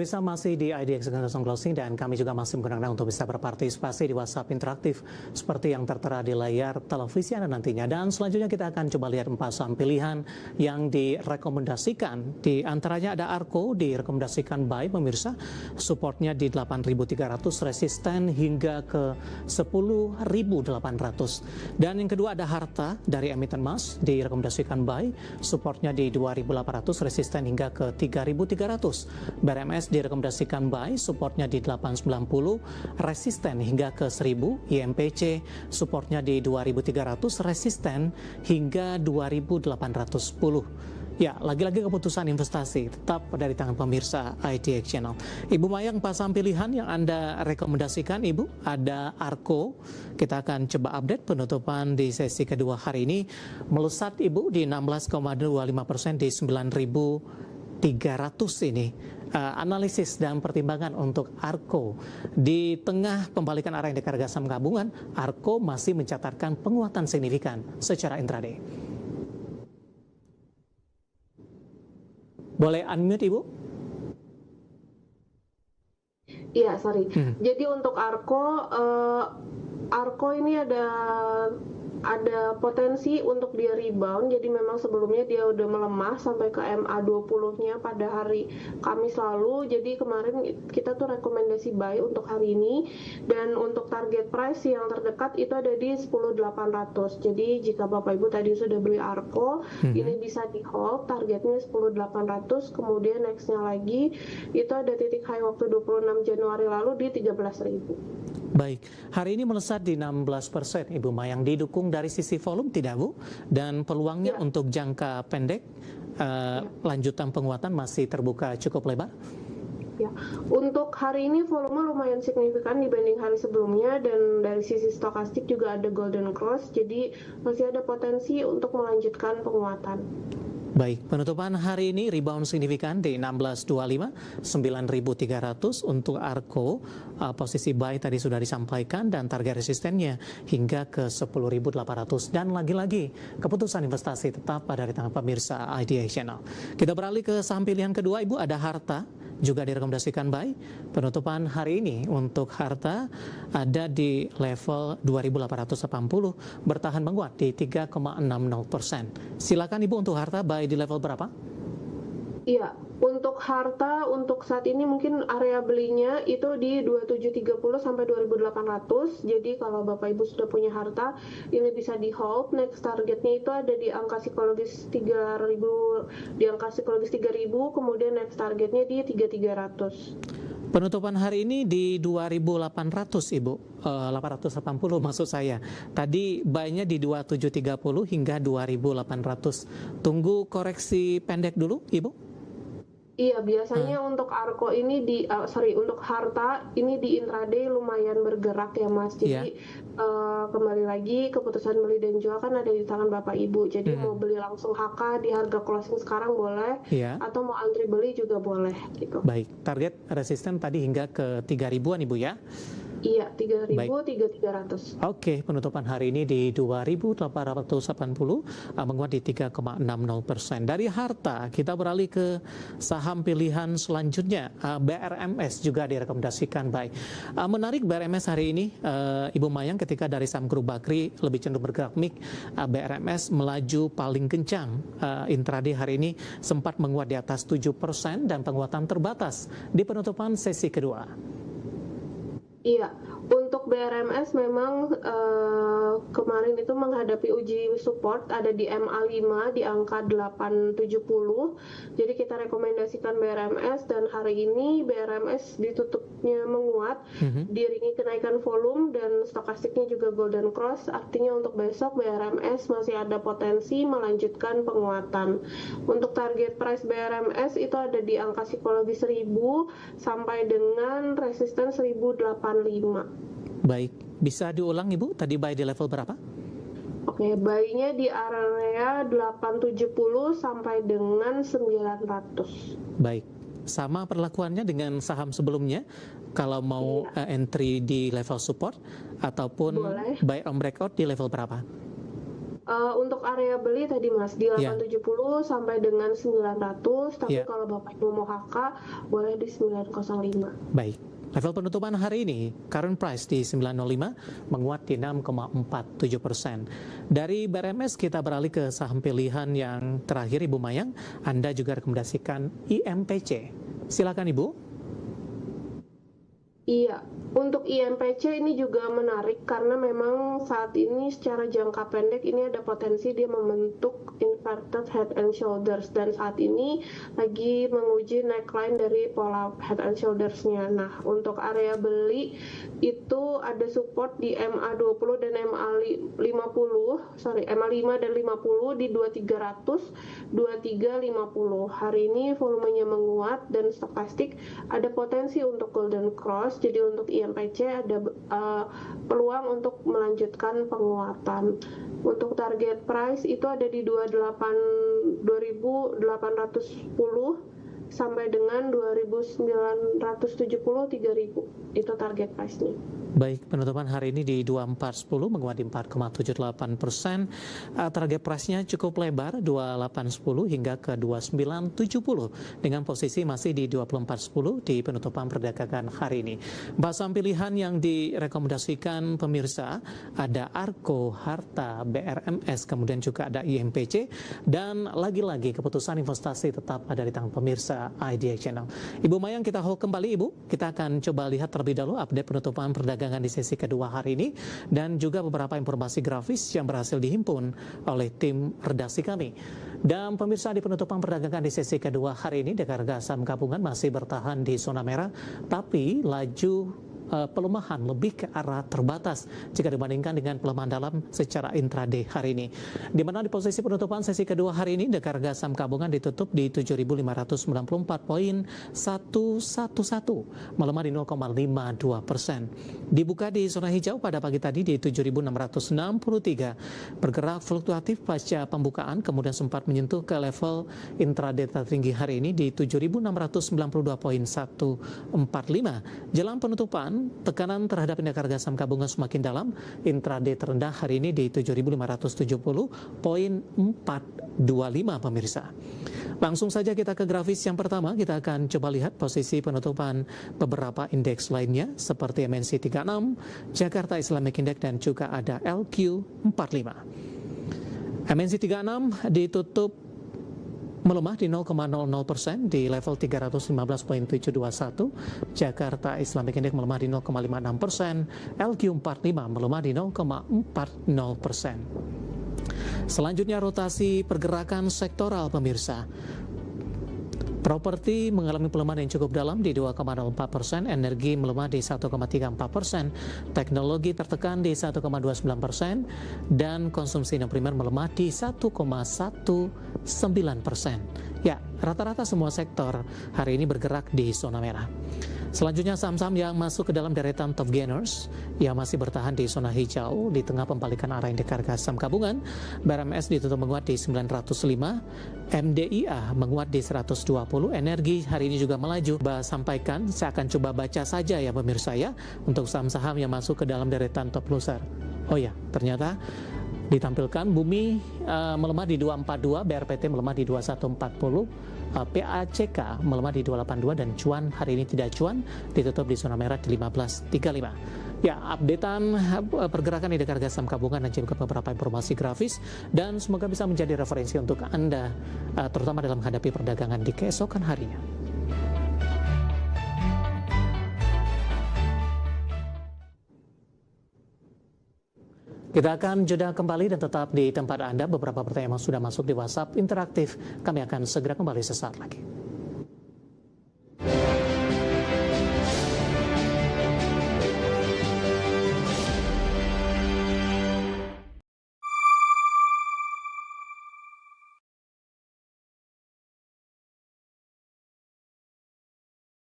Pemirsa masih di IDX Langsung Closing dan kami juga masih menggunakan untuk bisa berpartisipasi di WhatsApp interaktif seperti yang tertera di layar televisi Anda nantinya. Dan selanjutnya kita akan coba lihat 4 saham pilihan yang direkomendasikan. Di antaranya ada Arko, direkomendasikan buy pemirsa, supportnya di 8.300, resisten hingga ke 10.800. Dan yang kedua ada Harta dari emiten Mas, direkomendasikan buy, supportnya di 2.800, resisten hingga ke 3.300. BRMS direkomendasikan buy, supportnya di 890, resisten hingga ke 1000. IMPC supportnya di 2300, resisten hingga 2810. Ya, lagi-lagi keputusan investasi tetap dari tangan pemirsa IDX Channel. Ibu Mayang, pasang pilihan yang Anda rekomendasikan, Ibu, ada Arko. Kita akan coba update penutupan di sesi kedua hari ini. Melesat, Ibu, di 16,25% di 9.300 ini. Analisis dan pertimbangan untuk Arko. Di tengah pembalikan arah indeks harga saham gabungan, Arko masih mencatatkan penguatan signifikan secara intraday. Boleh unmute, Ibu? Iya, sorry. Jadi untuk Arko, Arko ini ada potensi untuk dia rebound. Jadi memang sebelumnya dia udah melemah sampai ke MA20-nya pada hari Kamis lalu. Jadi kemarin kita tuh rekomendasi buy untuk hari ini, dan untuk target price yang terdekat itu ada di 10.800. Jadi jika Bapak Ibu tadi sudah beli Arko, ini bisa di hold, targetnya 10.800. Kemudian nextnya lagi itu ada titik high waktu 26 Januari lalu di 13.000. Baik, hari ini melesat di 16%, Ibu Mayang. Didukung dari sisi volume tidak, Bu? Dan peluangnya untuk jangka pendek, lanjutan penguatan masih terbuka cukup lebar? Ya, untuk hari ini volume lumayan signifikan dibanding hari sebelumnya, dan dari sisi stokastik juga ada golden cross, jadi masih ada potensi untuk melanjutkan penguatan. Baik, penutupan hari ini rebound signifikan di 1625, 9.300 untuk Arko. Posisi buy tadi sudah disampaikan dan target resistennya hingga ke 10.800. Dan lagi-lagi keputusan investasi tetap pada di tangan pemirsa IDX Channel. Kita beralih ke saham pilihan kedua, Ibu, ada Harta, juga direkomendasikan buy. Penutupan hari ini untuk Harta ada di level 2.880, bertahan menguat di 3,60%. Silakan, Ibu, untuk Harta buy di level berapa? Iya, untuk Harta untuk saat ini mungkin area belinya itu di 2730 sampai 2800. Jadi kalau Bapak Ibu sudah punya Harta, ini bisa di hold. Next targetnya itu ada di angka psikologis 3000, di angka psikologis 3000, kemudian next targetnya di 3300. Penutupan hari ini di 2.800, Ibu, 880 maksud saya. Tadi buy-nya di 2730 hingga 2.800. Tunggu koreksi pendek dulu, Ibu? Iya, biasanya untuk Arko ini untuk Harta ini di intraday lumayan bergerak ya, Mas. Jadi kembali lagi keputusan beli dan jual kan ada di tangan Bapak Ibu. Jadi mau beli langsung HK di harga closing sekarang boleh, atau mau antri beli juga boleh gitu. Baik, target resisten tadi hingga ke 3.000-an, Ibu, ya? Iya, 3.300. Oke, penutupan hari ini di 2.880, menguat di 3,60%. Dari Harta, kita beralih ke saham pilihan selanjutnya. BRMS juga direkomendasikan buy. Menarik BRMS hari ini, Ibu Mayang, ketika dari saham Group Bakri lebih cenderung bergerak mix, BRMS melaju paling kencang. Intraday hari ini sempat menguat di atas 7% dan penguatan terbatas di penutupan sesi kedua. Iya, untuk BRMS memang kemarin itu menghadapi uji support ada di MA5 di angka 870. Jadi kita rekomendasikan BRMS, dan hari ini BRMS ditutupnya menguat, diiringi kenaikan volume dan stokastiknya juga golden cross. Artinya untuk besok BRMS masih ada potensi melanjutkan penguatan. Untuk target price BRMS itu ada di angka psikologis 1000 sampai dengan resisten 1085. Baik, bisa diulang, Ibu, tadi buy di level berapa? Oke, buy-nya di area 870 sampai dengan 900. Baik, sama perlakuannya dengan saham sebelumnya, kalau mau entry di level support ataupun buy on breakout di level berapa? Untuk area beli tadi Mas di Ya. 870 sampai dengan 900, tapi Ya. kalau Bapak Ibu mau HK boleh di 905. Baik. Level penutupan hari ini, current price di 905 menguat di 6,47%. Dari BRMS kita beralih ke saham pilihan yang terakhir, Ibu Mayang. Anda juga rekomendasikan IMPC. Silakan Ibu. Iya, untuk IMPC ini juga menarik karena memang saat ini secara jangka pendek ini ada potensi dia membentuk inverted head and shoulders, dan saat ini lagi menguji neckline dari pola head and shoulders-nya. Nah, untuk area beli itu ada support di MA20 dan MA5 dan 50 di 2300, 2350. Hari ini volumenya menguat dan stokastik ada potensi untuk golden cross. Jadi untuk IMPC ada peluang untuk melanjutkan penguatan. Untuk target price itu ada di 28.810 sampai dengan 2.970, 3.000. Itu target price-nya. Baik, penutupan hari ini di 2410 menguat di 4,78%. Target price-nya cukup lebar 2810 hingga ke 2970 dengan posisi masih di 2410 di penutupan perdagangan hari ini. Saham pilihan yang direkomendasikan pemirsa ada Arko, Harta, BRMS, kemudian juga ada IMPC, dan lagi-lagi keputusan investasi tetap ada di tangan pemirsa IDX Channel. Ibu Mayang, kita hold kembali Ibu. Kita akan coba lihat terlebih dahulu update penutupan perdagangan di sesi kedua hari ini dan juga beberapa informasi grafis yang berhasil dihimpun oleh tim redaksi kami. Dan pemirsa, di penutupan perdagangan di sesi kedua hari ini harga saham gabungan masih bertahan di zona merah, tapi laju pelemahan lebih ke arah terbatas jika dibandingkan dengan pelemahan dalam secara intraday hari ini. Di mana di posisi penutupan sesi kedua hari ini harga saham gabungan ditutup di 7.594.111, melemah di 0,52%. Dibuka di zona hijau pada pagi tadi di 7.663, bergerak fluktuatif pasca pembukaan, kemudian sempat menyentuh ke level intraday tertinggi hari ini di 7.692.145. Jelang penutupan, tekanan terhadap indeks harga saham gabungan semakin dalam. Intraday terendah hari ini di 7.570.425 pemirsa. Langsung saja kita ke grafis yang pertama. Kita akan coba lihat posisi penutupan beberapa indeks lainnya seperti MNC 36, Jakarta Islamic Index, dan juga ada LQ45. MNC 36 ditutup melemah di 0,00% di level 315.721. Jakarta Islamic Index melemah di 0,56%. LQ45 melemah di 0,40%. Selanjutnya rotasi pergerakan sektoral pemirsa. Properti mengalami pelemahan yang cukup dalam di 2,04%, energi melemah di 1,34%, teknologi tertekan di 1,29%, dan konsumsi non primer melemah di 1,19%. Ya, rata-rata semua sektor hari ini bergerak di zona merah. Selanjutnya saham-saham yang masuk ke dalam deretan top gainers yang masih bertahan di zona hijau di tengah pembalikan arah indeks harga saham gabungan. BRMS ditutup menguat di 905, MDIA menguat di 120, energi hari ini juga melaju. Sampaikan, saya akan coba baca saja ya pemirsa ya untuk saham-saham yang masuk ke dalam deretan top loser. Oh ya, ternyata ditampilkan Bumi melemah di 242, BRPT melemah di 2140, PACK melemah di 282, dan cuan hari ini tidak cuan, ditutup di zona merah di 1535. Ya, updatean pergerakan indeks harga saham gabungan dan juga beberapa informasi grafis, dan semoga bisa menjadi referensi untuk Anda terutama dalam menghadapi perdagangan di keesokan harinya. Kita akan jeda kembali dan tetap di tempat Anda. Beberapa pertanyaan yang sudah masuk di WhatsApp interaktif. Kami akan segera kembali sesaat lagi.